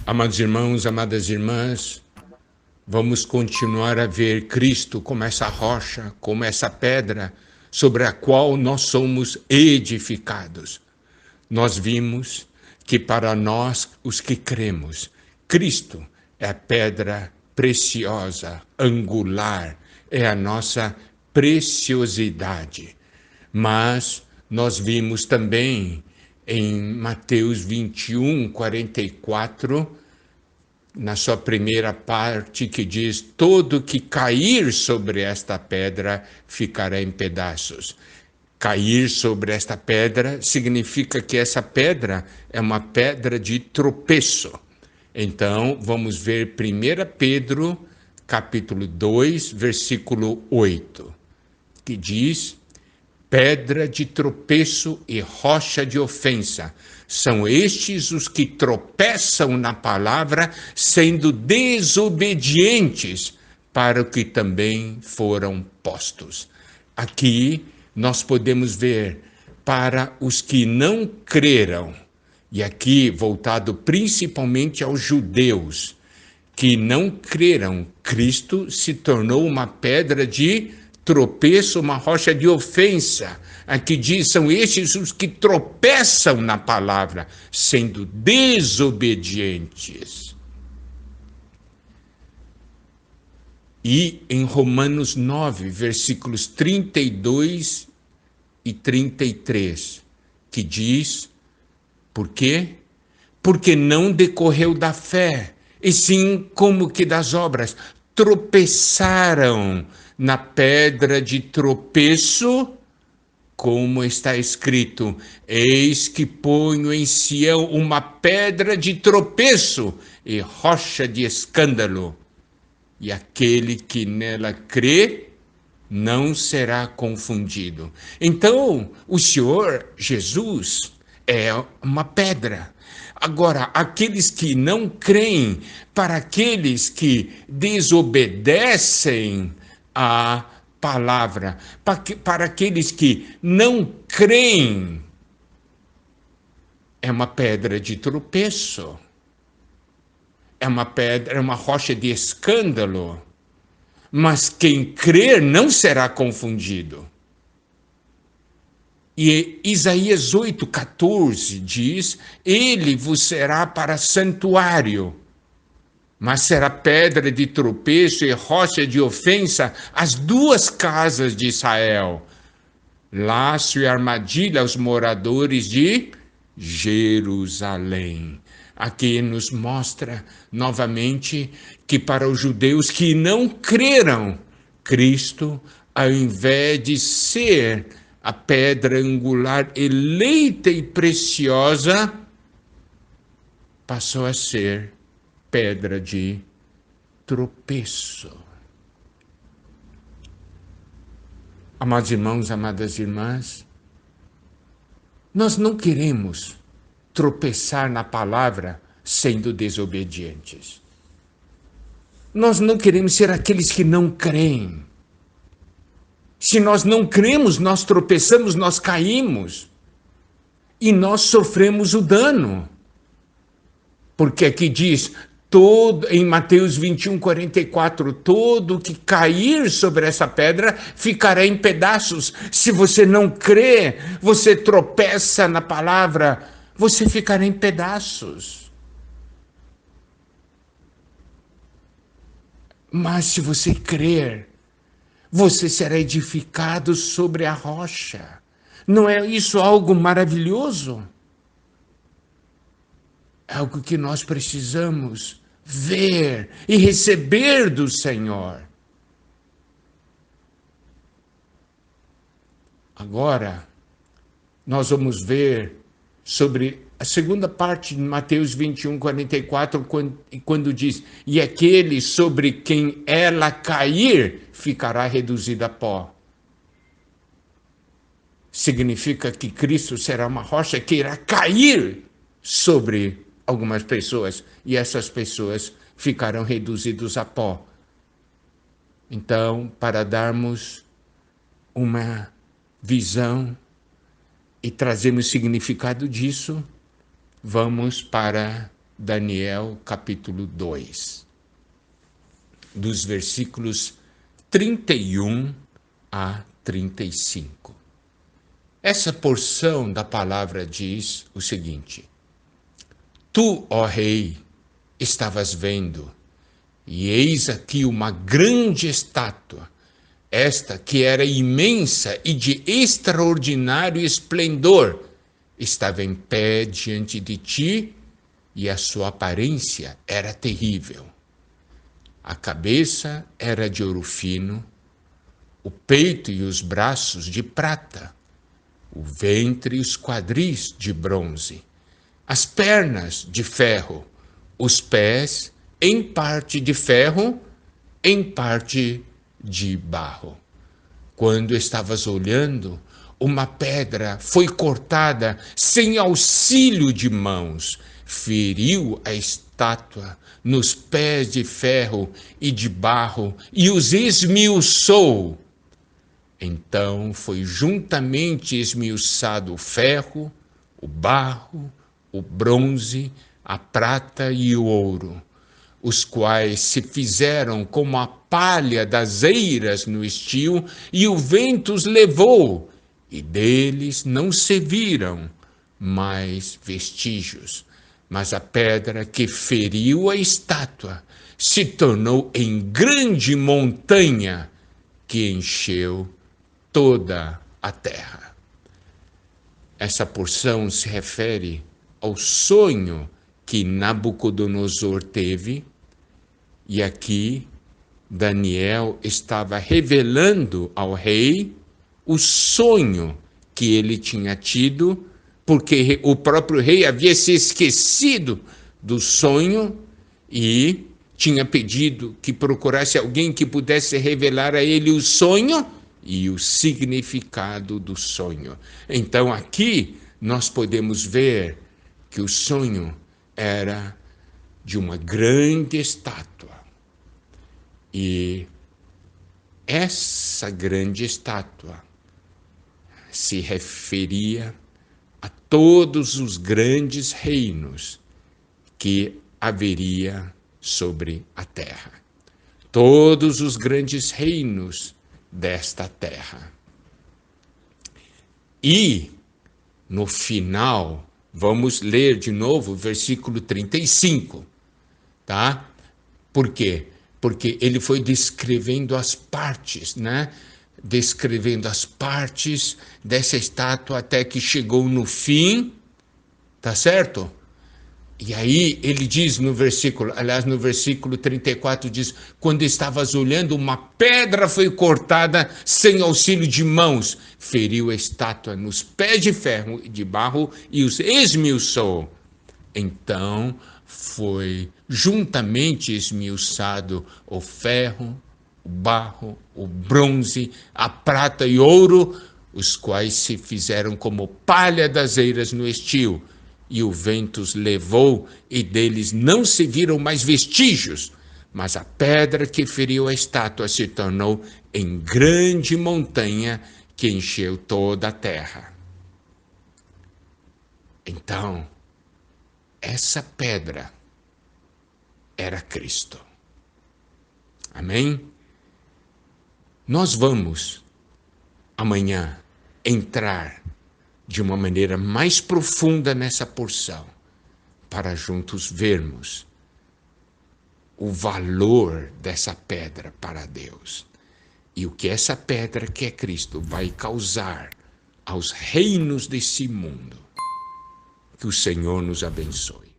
Amados irmãos, amadas irmãs, vamos continuar a ver Cristo como essa rocha, como essa pedra sobre a qual nós somos edificados. Nós vimos que para nós, os que cremos, Cristo é a pedra preciosa, angular, é a nossa preciosidade. Mas nós vimos também em Mateus 21, 44, na sua primeira parte, que diz: todo que cair sobre esta pedra ficará em pedaços. Cair sobre esta pedra significa que essa pedra é uma pedra de tropeço. Então, vamos ver 1 Pedro, capítulo 2, versículo 8, que diz: pedra de tropeço e rocha de ofensa. São estes os que tropeçam na palavra, sendo desobedientes para o que também foram postos. Aqui nós podemos ver para os que não creram, e aqui voltado principalmente aos judeus, que não creram, Cristo se tornou uma pedra de tropeço, uma rocha de ofensa. Aqui diz: são estes os que tropeçam na palavra, sendo desobedientes. E em Romanos 9, versículos 32 e 33, que diz: por quê? Porque não decorreu da fé, e sim como que das obras. Tropeçaram na pedra de tropeço, como está escrito: eis que ponho em Sião uma pedra de tropeço e rocha de escândalo, e aquele que nela crê não será confundido. Então, o Senhor Jesus é uma pedra. Agora, aqueles que não creem, para aqueles que desobedecem à palavra, para aqueles que não creem, é uma pedra de tropeço, é uma pedra, é uma rocha de escândalo. Mas quem crer não será confundido. E Isaías 8,14 diz: ele vos será para santuário, mas será pedra de tropeço e rocha de ofensa as duas casas de Israel, laço e armadilha aos moradores de Jerusalém. Aqui nos mostra novamente que para os judeus que não creram, Cristo, ao invés de ser a pedra angular eleita e preciosa, passou a ser pedra de tropeço. Amados irmãos, amadas irmãs, nós não queremos tropeçar na palavra sendo desobedientes. Nós não queremos ser aqueles que não creem. Se nós não cremos, nós tropeçamos, nós caímos e nós sofremos o dano. Porque aqui diz, em Mateus 21, 44, todo que cair sobre essa pedra ficará em pedaços. Se você não crê, você tropeça na palavra, você ficará em pedaços. Mas se você crer, você será edificado sobre a rocha. Não é isso algo maravilhoso? É algo que nós precisamos ver e receber do Senhor. Agora, nós vamos ver sobre a segunda parte de Mateus 21, 44, quando diz: e aquele sobre quem ela cair ficará reduzido a pó. Significa que Cristo será uma rocha que irá cair sobre algumas pessoas, e essas pessoas ficarão reduzidas a pó. Então, para darmos uma visão e trazermos significado disso, vamos para Daniel capítulo 2, dos versículos 31 a 35. Essa porção da palavra diz o seguinte: Tu, ó rei, estavas vendo, e eis aqui uma grande estátua, esta que era imensa e de extraordinário esplendor, estava em pé diante de ti, e a sua aparência era terrível. A cabeça era de ouro fino, o peito e os braços de prata, o ventre e os quadris de bronze, as pernas de ferro, os pés em parte de ferro, em parte de barro. Quando estavas olhando, uma pedra foi cortada sem auxílio de mãos, feriu a estátua nos pés de ferro e de barro e os esmiuçou. Então foi juntamente esmiuçado o ferro, o barro, o bronze, a prata e o ouro, os quais se fizeram como a palha das eiras no estio, e o vento os levou, e deles não se viram mais vestígios. Mas a pedra que feriu a estátua se tornou em grande montanha que encheu toda a terra. Essa porção se refere ao sonho que Nabucodonosor teve, e aqui Daniel estava revelando ao rei o sonho que ele tinha tido, porque o próprio rei havia se esquecido do sonho e tinha pedido que procurasse alguém que pudesse revelar a ele o sonho e o significado do sonho. Então aqui nós podemos ver que o sonho era de uma grande estátua. E essa grande estátua se referia a todos os grandes reinos que haveria sobre a terra. Todos os grandes reinos desta terra. E, no final, vamos ler de novo o versículo 35, tá? Por quê? Porque ele foi descrevendo as partes, né? Descrevendo as partes dessa estátua até que chegou no fim, tá certo? E aí ele diz no versículo 34 diz: quando estavas olhando, uma pedra foi cortada sem auxílio de mãos, feriu a estátua nos pés de ferro e de barro e os esmiuçou. Então foi juntamente esmiuçado o ferro, o barro, o bronze, a prata e ouro, os quais se fizeram como palha das eiras no estio, e o vento os levou, e deles não se viram mais vestígios. Mas a pedra que feriu a estátua se tornou em grande montanha que encheu toda a terra. Então, essa pedra era Cristo. Amém? Nós vamos amanhã entrar de uma maneira mais profunda nessa porção, para juntos vermos o valor dessa pedra para Deus e o que essa pedra, que é Cristo, vai causar aos reinos desse mundo. Que o Senhor nos abençoe.